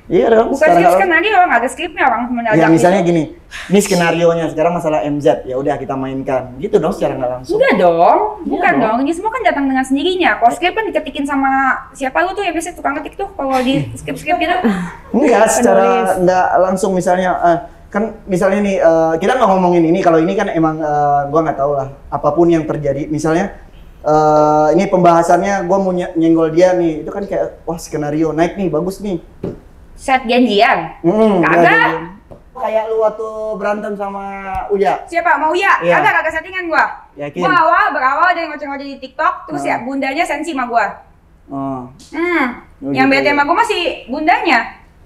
Iya dong. Bukan sekarang skrip kalau- skenario, nggak ada skripnya orang menajak. Ya misalnya gini, ini skenarionya sekarang masalah MZ, ya udah kita mainkan, gitu dong secara nggak langsung. Enggak dong, bukan dong. dong. Ini semua kan datang dengan sendirinya. Kalau skrip kan diketikin sama siapa lu tuh yang biasa tukang ketik tuh kalau di skrip-skrip gitu. Enggak, secara Penulis. nggak langsung misalnya, kan misalnya nih kita nggak ngomongin ini, kalau ini kan emang gua nggak tahu lah, apapun yang terjadi, misalnya ini pembahasannya gua mau nyenggol dia nih, itu kan kayak wah skenario naik nih, bagus nih. Set janjian. Kagak. Kagak. Kayak lu waktu berantem sama Uya. Siapa mau ya? Iya. Kagak settingan gua. Yakin? Gua berawal dari ngoceh-ngoceh di TikTok, terus ya bundanya sensi sama gua. Oh. Oh, Yang gitu bete ya. sama gua masih bundanya.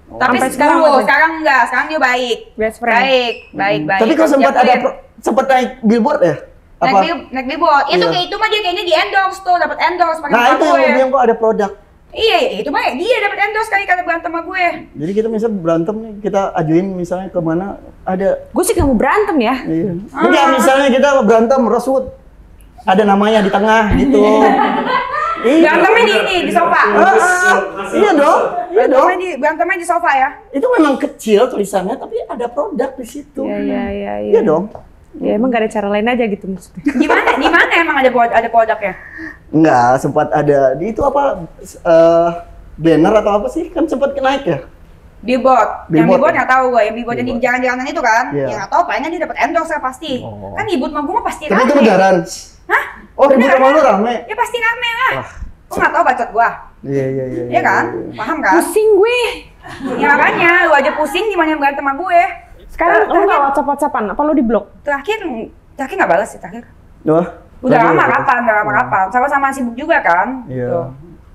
Tapi Sampai sekarang dulu, masih? sekarang enggak. Sekarang dia baik. Best friend. Baik. Tapi kok sempat ada sempat naik billboard ya? Apa? Naik billboard. Itu Iya. kayak itu mah dia kayaknya di endorse tuh, dapat endorse pakai Nah nama itu yang gue. gue bilang kok ada produk. Iya, itu mah dia dapat endorse kali kata berantem sama gue. Jadi kita misalnya berantem nih, kita ajuin misalnya kemana ada. Gue sih gak mau berantem ya. Iya. Enggak, misalnya kita berantem Rosewood, ada namanya di tengah gitu. Iya. Berantemnya di sofa. Iya dong, iya dong. Berantemnya di sofa ya. Itu memang kecil tulisannya, tapi ada produk di situ. Iya. Iya dong. Ya emang gak ada cara lain aja gitu maksudnya. Di mana emang ada produknya? Enggak, sempat ada di itu apa banner atau apa sih? Kan sempat naik ya? Billboard. Yang Billboard billboard ya? nggak tahu gue, yang billboard yang di Billboard. jalan-jalanan itu kan. Iya. Ya nggak tahu, palingan dia dapat endorse ya pasti. Oh. Kan ribut sama gue mah pasti Tapi itu rame. beneran. Hah? Oh, ribut Beneran. sama lu rame. Ya pasti rame lah. Wah. Gue nggak tahu bacot gue. Iya. Iya kan? Paham kan? Pusing gue. Ya makanya, lu aja pusing gimana yang berantem sama gue. Sekarang lu nggak WhatsApp-WhatsAppan? Apa lu di blok? Terakhir nggak balas sih terakhir. Wah. Udah Lagi lama ya? kapan, sama-sama sibuk juga kan. Iya. Gitu.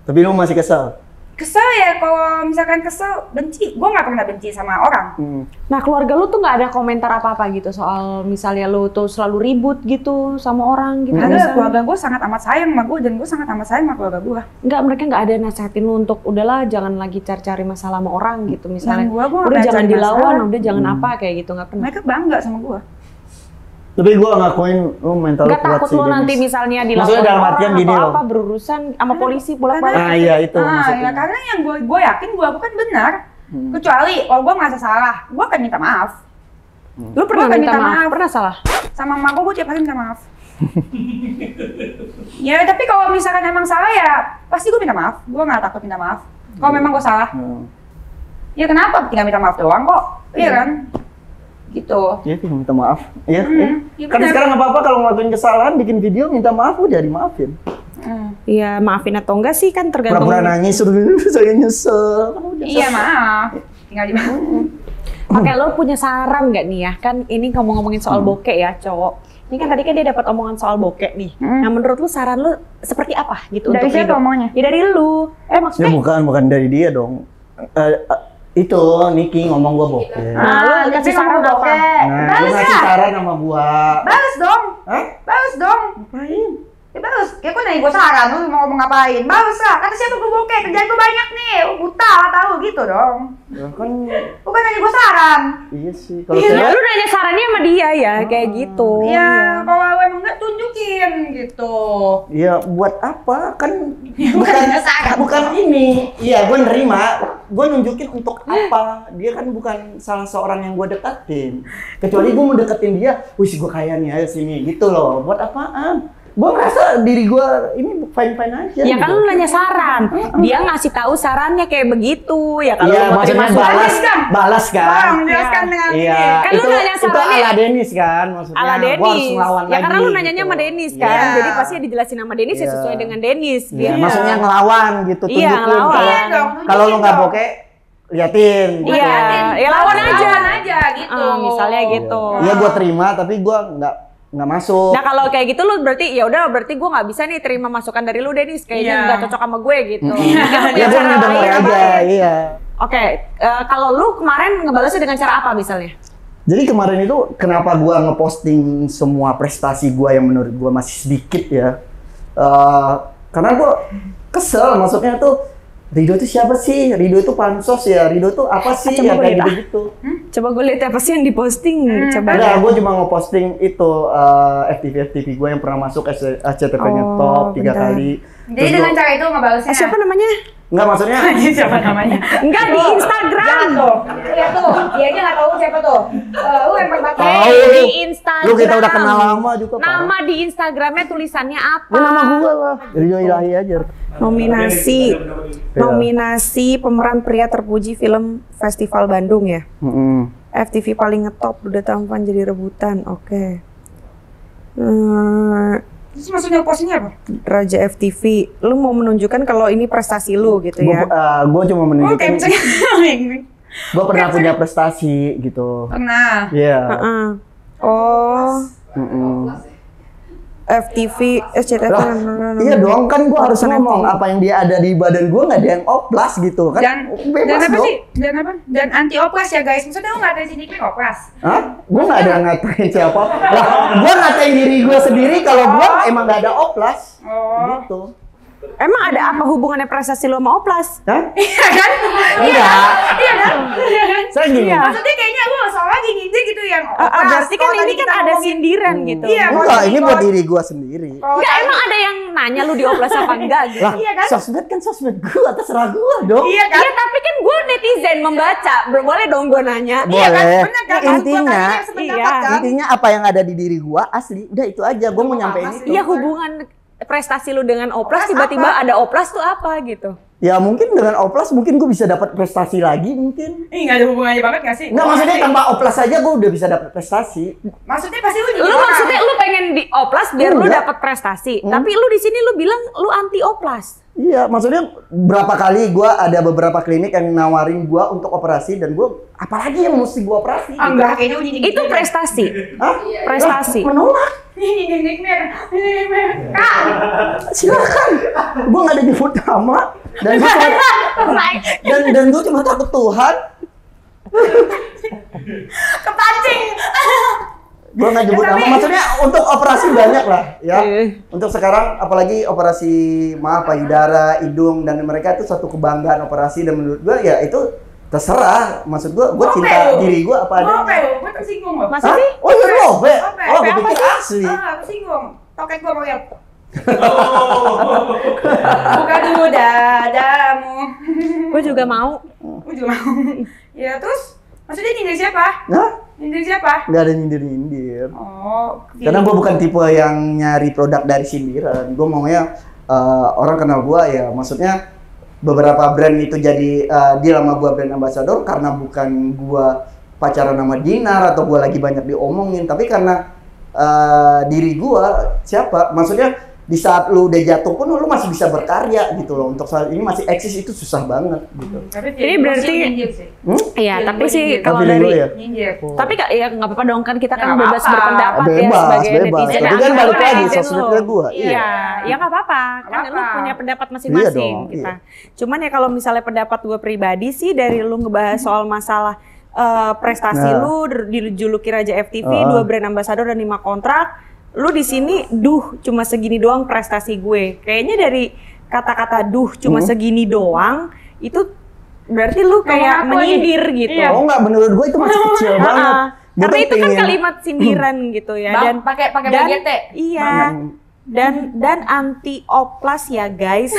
Tapi lu masih kesel? Kesel ya, kalau misalkan kesel, benci. Gue nggak pernah benci sama orang. Nah keluarga lu tuh nggak ada komentar apa-apa gitu soal misalnya lu tuh selalu ribut gitu sama orang gitu? Ada, misalnya? keluarga gue sangat amat sayang sama gue, dan gue sangat amat sayang sama keluarga gue. Enggak, mereka nggak ada nasehatin lu untuk udahlah jangan lagi cari-cari masalah sama orang gitu misalnya. Gua nggak Udah pernah jangan cari dilawan, masalah. udah jangan apa kayak gitu nggak pernah. Mereka bangga sama gue. Tapi gua ngakuin lu mental Nggak kuat takut sih. lu Dennis. nanti misalnya Maksudnya dilawan dalam orang artian gini atau loh. apa berurusan sama polisi bolak-balik. Ah iya itu maksudnya. Ya karena yang gue yakin gue lakukan benar. Kecuali kalau gue ngerasa salah, gue akan minta maaf. Lu pernah Gua akan minta minta maaf? maaf. Pernah salah? Sama emak gue tiap hari minta maaf. Ya tapi kalau misalkan emang salah ya pasti gue minta maaf. Gue nggak takut minta maaf. Kalau memang gue salah, ya kenapa? Tinggal minta maaf doang kok. Iya kan? Gitu. Iya sih minta maaf. Iya. iya Kan benar. sekarang nggak apa-apa kalau ngelakuin kesalahan bikin video minta maaf udah dimaafin. Iya maafin atau enggak sih kan tergantung. Pura-pura nangis saya nyesel. Kan udah Iya selesai. maaf. Tinggal di Oke, lo punya saran nggak nih ya? Kan ini ngomongin soal bokeh ya, cowok. Ini kan tadi kan dia dapat omongan soal bokeh nih. Nah, menurut lu saran lu seperti apa gitu Dari untuk siapa Rido? omongannya? Ya dari lu. Ya Maksudnya bukan dari dia dong. Itu Niki ngomong gua bokeh. Nah, lu kasih saran apa? Nah, lu ngasih saran sama gua. Balas dong. Hah? Balas dong. Ngapain? Ya balas. Ya kok nanya gue saran, lu mau ngomong ngapain? Balas lah. Kata siapa gue bokeh, kerjaan gue banyak nih. Buta, tahu gitu dong. Ya kan Bukan nanya gue saran. iya sih. Kalau Ya, saya lu nanya sarannya sama dia ya, kayak gitu. Ya, kalau lu emang nggak tunjukin gitu. ya buat apa? Kan bukan saran. bukan ini. Iya, gue nerima. Gue nunjukin untuk apa? Dia kan bukan salah seorang yang gue deketin. Kecuali gue mau deketin dia, wih gue kaya nih ayo sini gitu loh. Buat apaan? Gue ngerasa diri gue ini fine-fine aja. Ya kan gitu. lu nanya saran, dia ngasih tahu sarannya kayak begitu ya kalau Iya, lu mau terima maksudnya surat, balas kan? Bang, jelaskan dengan Iya, ini. Kan lu nanya itu sarannya ala Dennis kan maksudnya. ala Gua harus Dennis. ngelawan Ya karena lagi, lu nanyanya gitu. sama Dennis Iya. kan, jadi pasti dijelasin sama Dennis ya Iya. sesuai dengan Dennis. Iya, Dia maksudnya ngelawan gitu, Iya, tunjukin ngelawan. kalau Iya dong, kalau lu tunjukin nggak dong. bokeh, liatin. Iya, Liatin. ya lawan aja. Lawan aja gitu. Misalnya gitu. Iya, gua terima tapi gua nggak masuk. Nah kalau kayak gitu lu berarti ya udah berarti gue nggak bisa nih terima masukan dari lu Dennis kayaknya Iya. nggak cocok sama gue gitu. Ya Punya gua cara denger lain. aja, iya. Oke, kalau lu kemarin ngebalasnya dengan cara apa misalnya? Jadi kemarin itu kenapa gua ngeposting semua prestasi gua yang menurut gua masih sedikit ya? Karena gua kesel, maksudnya tuh Rido itu siapa sih? Rido itu pansos ya? Rido itu apa sih? Coba Yang gua kayak lihat, gitu-gitu. Coba gue lihat apa sih yang diposting. Coba. Enggak, gue cuma ngeposting itu FTV gue yang pernah masuk SCTV-nya Oh, top 3 bentar. kali. Jadi Terus dengan gua- cara itu ngebalesnya. Siapa namanya? Enggak, maksudnya Siapa namanya? Enggak di Instagram. Jangan tuh. Lihat tuh. Dia aja nggak tahu siapa tuh. Lu yang pertama. Tahu. Di Instagram. lu kita udah kenal lama juga, Pak. Nama di Instagramnya tulisannya apa? Ya, nama gue lah. Rido Ilahi aja. Nominasi. Iya. Nominasi pemeran pria terpuji film Festival Bandung ya. FTV paling ngetop udah tampan jadi rebutan. Oke. Terus maksudnya postingnya apa? Raja FTV, lu mau menunjukkan kalau ini prestasi lu gitu ya? Gue cuma Oh, menunjukkan kayak misalnya. gue pernah punya prestasi gitu. Pernah. Iya. Heeh. Oh, FTV, SCTV. Lah, iya dong, kan gue harus Urusan ngomong FTV. apa yang dia ada di badan gue nggak ada yang oplas gitu kan. Dan Bebas apa dong. sih? Dan apa? Dan anti oplas ya guys. Maksudnya lu nggak ada sini kayak oplas. Hah? Gue nggak ada ngatain siapa. Lah, gue ngatain diri gue sendiri kalau gue emang nggak ada oplas. Oh. Gitu. Emang ada apa hubungannya prestasi lu sama Oplas? Hah? Iya kan? Enggak. Iya kan? Iya kan? Saya gini. Iya. Maksudnya kayaknya lu soalnya gini gitu yang oplas. Berarti kan Kalau tadi ini kan kita ada ngomongin- sindiran gitu. Iya, Enggak, ini buat diri gue sendiri. Kalau Enggak, tadi- emang ada yang nanya lu di Oplas apa enggak gitu? Lah, Iya kan? sosmed kan sosmed gue, terserah gue dong. Iya kan? Iya, tapi kan gue netizen membaca. Boleh dong gue nanya. Iya kan? Boleh. Bener kan? Intinya, Gua tadi yang sependapat iya, kan? intinya apa yang ada di diri gue asli. Udah itu aja, gue mau nyampein itu. Iya hubungan prestasi lu dengan oplas, Oplas tiba-tiba apa? ada oplas tuh apa gitu? Ya mungkin dengan oplas mungkin gue bisa dapat prestasi lagi mungkin. Nggak ada hubungannya banget nggak sih? Nggak, maksudnya tanpa oplas aja gue udah bisa dapat prestasi. Maksudnya pasti lu jadi Lu orang. maksudnya lu pengen di oplas biar lu Enggak. dapat prestasi, tapi lu di sini lu bilang lu anti oplas. Iya, maksudnya berapa kali gue ada beberapa klinik yang nawarin gue untuk operasi dan gue apalagi yang mesti gue operasi? Enggak, kayaknya uji Itu prestasi. Hah? Prestasi. Lah, menolak. Ini Kak. Silakan. Gue nggak ada nyebut nama dan gue cuma dan gue cuma takut Tuhan. Kepancing. Gue nggak nyebut nama. Maksudnya untuk operasi banyak lah, ya. Untuk sekarang apalagi operasi payudara, hidung dan mereka itu satu kebanggaan operasi dan menurut gue ya itu terserah. Maksud gue cinta diri gue apa adanya. Oke, gue tersinggung loh. Masa sih? Oh iya lobe. Oke, Oh, gue apa pikir sih? asli. Tersinggung. Toket gue mau lihat. Buka dulu dadamu. Gue juga mau. Gue juga mau. Ya terus, maksudnya nyindir siapa? Nah, Nyindir siapa? nggak ada nyindir-nyindir. Oh, Karena gue bukan tipe yang nyari produk dari sindiran. Gue maunya orang kenal gue ya, maksudnya beberapa brand itu jadi deal sama gue brand ambassador karena bukan gue pacaran sama Dinar atau gue lagi banyak diomongin, tapi karena diri gue siapa, maksudnya di saat lu udah jatuh pun lu masih bisa berkarya gitu loh. Untuk saat ini masih eksis itu susah banget gitu. Ini berarti iya, tapi sih kalau Feeling dari lu ya? Nyindir. tapi ya nggak apa-apa dong kan kita kan Nggak bebas apa-apa. berpendapat ya Bebas, sebagai bebas. netizen. Tapi Nah, kan balik lu lagi netizen sosmednya lu. gua. Iya, ya nggak apa-apa. Kan lu Apa-apa. punya pendapat masing-masing Iya dong, kita. Cuman ya kalau misalnya pendapat gue pribadi sih dari lu ngebahas soal masalah prestasi Nah. lu dijuluki Raja FTV, 2 brand ambassador dan 5 kontrak. Lu di sini cuma segini doang prestasi gue. Kayaknya dari kata-kata cuma segini doang itu berarti lu kayak ngaku lagi. menyindir gitu. Iya. Oh enggak, menurut gue itu masih kecil banget. Gua Karena tuh itu kan pengen- kalimat sindiran gitu ya. Bang, Dan pakai dan- BGT. Iya. Dan anti oplas ya guys.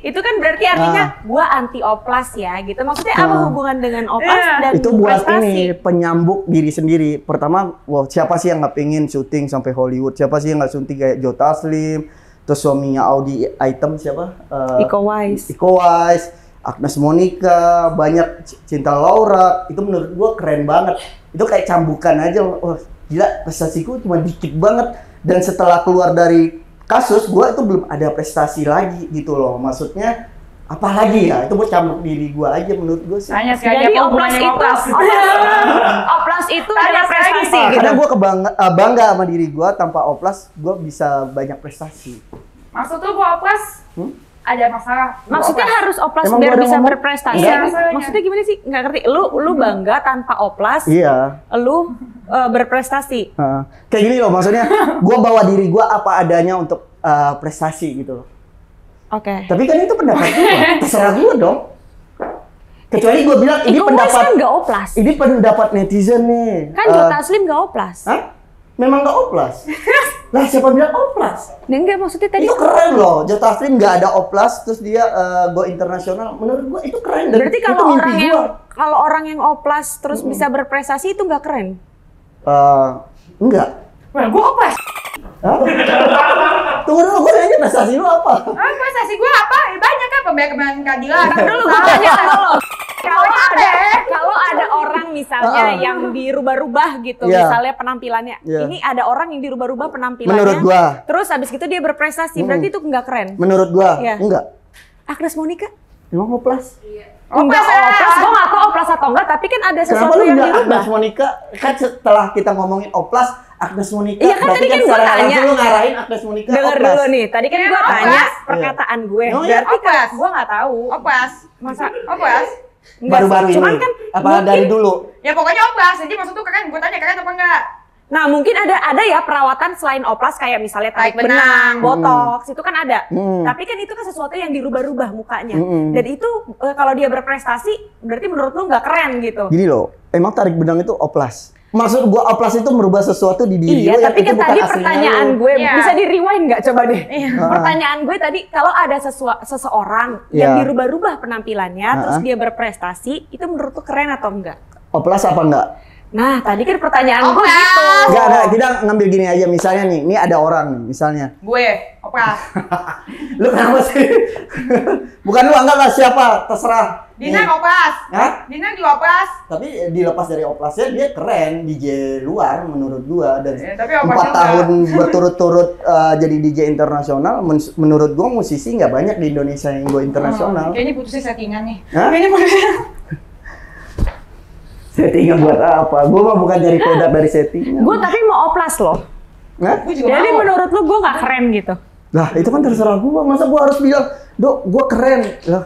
Itu kan berarti artinya gua anti oplas ya gitu. Maksudnya apa hubungan dengan oplas dan Itu buat prestasi? ini penyambuk diri sendiri. Pertama, wow, siapa sih yang nggak pengen syuting sampai Hollywood? Siapa sih yang nggak syuting kayak Joe Taslim? Terus suaminya Audi Item siapa? Iko Wise. Iko Wise, Agnes Monica, banyak Cinta Laura. Itu menurut gua keren banget. Itu kayak cambukan aja. Wah, gila prestasiku cuma dikit banget. Dan setelah keluar dari kasus, gua itu belum ada prestasi lagi gitu loh. Maksudnya apalagi ya? Itu buat cambuk diri gua aja menurut gua sih. Tanya sekali Jadi apa oplas hubungannya itu oplas? oplas itu Tanya adalah sekali. prestasi gitu. Karena gue bangga sama diri gue, tanpa oplas gue bisa banyak prestasi. Maksud tuh gua oplas ada masalah. Gua Maksudnya oplas. harus oplas Emang biar gua ada bisa ngomong? berprestasi. Iya, masalahnya. Maksudnya gimana sih? Nggak ngerti. Lu bangga tanpa oplas, Iya. lu berprestasi. Kayak gini loh, maksudnya gue bawa diri gue apa adanya untuk prestasi gitu loh. Oke. Tapi kan itu pendapat gue, terserah gue dong. Kecuali gue bilang ini Iko Wise pendapat, kan nggak oplas. ini pendapat netizen nih. Kan Joe Taslim nggak oplas. Hah? Memang nggak oplas? Lah siapa bilang oplas? Enggak, maksudnya tadi Itu keren loh, Joe Taslim nggak ada oplas, terus dia go internasional. Menurut gue itu keren. Dan berarti itu kalau mimpi gua. kalau orang yang oplas terus bisa berprestasi itu nggak keren. Enggak. Wah, gua oplas. Hah? Tunggu dulu, gue nanya prestasi lu apa? Ah, prestasi gua apa? Banyak kan pemberian keadilan. Dulu gue tanya lo. Pokoknya Kalau ada orang misalnya yang dirubah-rubah gitu, Iya. misalnya penampilannya. Iya. Ini ada orang yang dirubah-rubah penampilannya. Menurut gua. Terus habis itu dia berprestasi, berarti itu nggak keren. Menurut gua, Iya. enggak. Agnes Monica? Emang oplas? Enggak oplas, gue nggak tahu oplas atau enggak, tapi kan ada Kenapa sesuatu lu yang bilang dirubah. Agnes Monica? Kan setelah kita ngomongin oplas, Agnes Monica. Iya, kan berarti tadi kan gua secara tanya. langsung lu ngarahin Agnes Monica Dengar oplas. dulu nih, tadi kan Iya, gue oplas. tanya perkataan gue, Oh, iya, berarti kan oplas. gue nggak tahu. oplas. Masa Oplas. enggak Baru-baru sih, ini. cuman kan apa mungkin- dari dulu? Ya pokoknya oplas. Jadi maksud tuh keren. Gua tanya keren apa enggak? Nah mungkin ada ya perawatan selain oplas kayak misalnya tarik Tarik benang. benang, botox itu kan ada. Hmm. Tapi kan itu kan sesuatu yang dirubah-rubah mukanya. Hmm. Dan itu kalau dia berprestasi berarti menurut lu nggak keren gitu. Gini loh, emang tarik benang itu oplas. Maksud gua oplas itu merubah sesuatu di diri Iya, lu yang tapi itu kan bukan tadi aslinya pertanyaan lu. gue Iya. bisa di rewind nggak coba deh. Iya. Pertanyaan gue tadi kalau ada seseorang yang Iya. dirubah-rubah penampilannya terus dia berprestasi, itu menurut lu keren atau enggak? Oplas apa enggak? Nah, tadi kan pertanyaan gue Oplas. gitu. Enggak, kita ngambil gini aja misalnya nih. Ini ada orang nih, misalnya. Gue, Oplas. Lu kenapa sih? Bukan lu, anggaplah siapa, terserah. Dina Nih. Oplas. Hah? Dina juga Oplas. Tapi dilepas dari Oplasnya dia keren, DJ luar menurut gua dari Ya, tapi Oplas 4 juga. tahun berturut-turut jadi DJ internasional. Menurut gua musisi nggak banyak di Indonesia yang go internasional. Kayaknya putusnya settingan nih. Hah? Kayaknya putusnya. Settingan buat apa? Gua mah bukan dari produk dari settingan. Gue tapi mau oplas loh. Hah? Gue juga Jadi mau. menurut lu gue nggak keren gitu? Lah itu kan terserah gua, masa gua harus bilang, "Dok, gua keren." Lah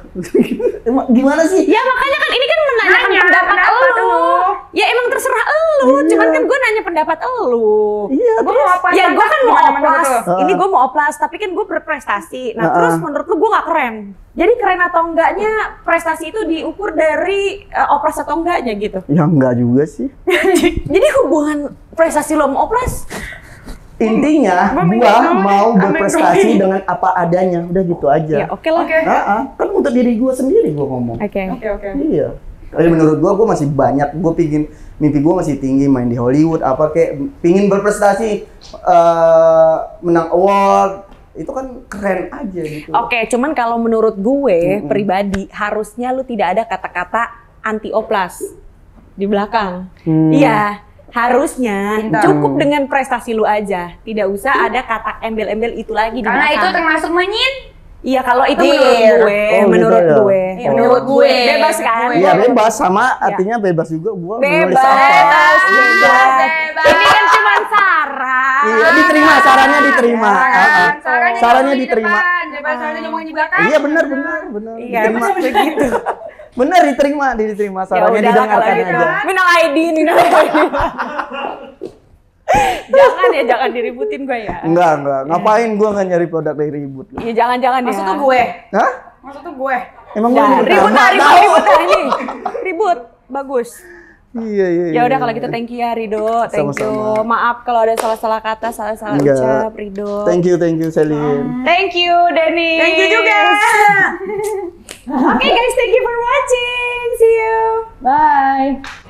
emang gimana sih? Ya makanya kan ini kan menanyakan Nanya, pendapat pendapat elu. lu. Ya emang terserah elu, Iya. cuman kan gue nanya pendapat elu. Iya, Gue terus mau Oplas. Ya gue kan mau Gimana menurut oplas, lu? ini gue mau oplas, tapi kan gue berprestasi. Nah Heeh. terus menurut lu gue gak keren. Jadi keren atau enggaknya prestasi itu diukur dari oplas atau enggaknya gitu. ya enggak juga sih. Jadi hubungan prestasi lo sama oplas, Intinya Gua gua minum dulu, mau ambil berprestasi dulu. dengan apa adanya, udah gitu aja. ya oke lah. Oke. Kan untuk diri gua sendiri gua ngomong. Oke. Oke. Iya. Tapi menurut gua masih banyak. Gua pingin mimpi gua masih tinggi, main di Hollywood apa kayak pingin berprestasi, menang award. Itu kan keren aja gitu. Oke, cuman kalau menurut gue pribadi harusnya lu tidak ada kata-kata anti oplas di belakang. Iya, harusnya Pintar. cukup dengan prestasi lu aja. Tidak usah ada kata embel-embel itu lagi di Karena itu belakang. termasuk Iya, kalau itu Deal. menurut Oh, gitu ya. gue, Iya, menurut gue. bebas kan? Iya bebas, sama artinya bebas juga gua menulis Bebas, apa. bebas. Bebas. Ini kan cuma saran. Iya, diterima, sarannya diterima. Sarannya Sarannya di diterima. depan, daripada sarannya ngomongin di belakang. Iya benar. Iya, Diterima. emang begitu. Benar diterima. Sarannya udahlah didengarkan kalau gitu. aja. Minal aidin. Jangan diributin gue ya. Enggak. Ngapain gua nggak nyari produk dari ribut? Iya jangan ya. Maksud tuh gue. Hah? Maksud tuh gue. Emang Ya, gua ribut nggak tahu. ini. Ribut, bagus. Iya. Ya udah kalau gitu thank you ya Rido, thank you. Sama-sama. Maaf kalau ada salah-salah kata, salah-salah Enggak. ucap Rido. Thank you Selin. Thank you Denny. Thank you juga. Oke guys, thank you for watching. See you. Bye.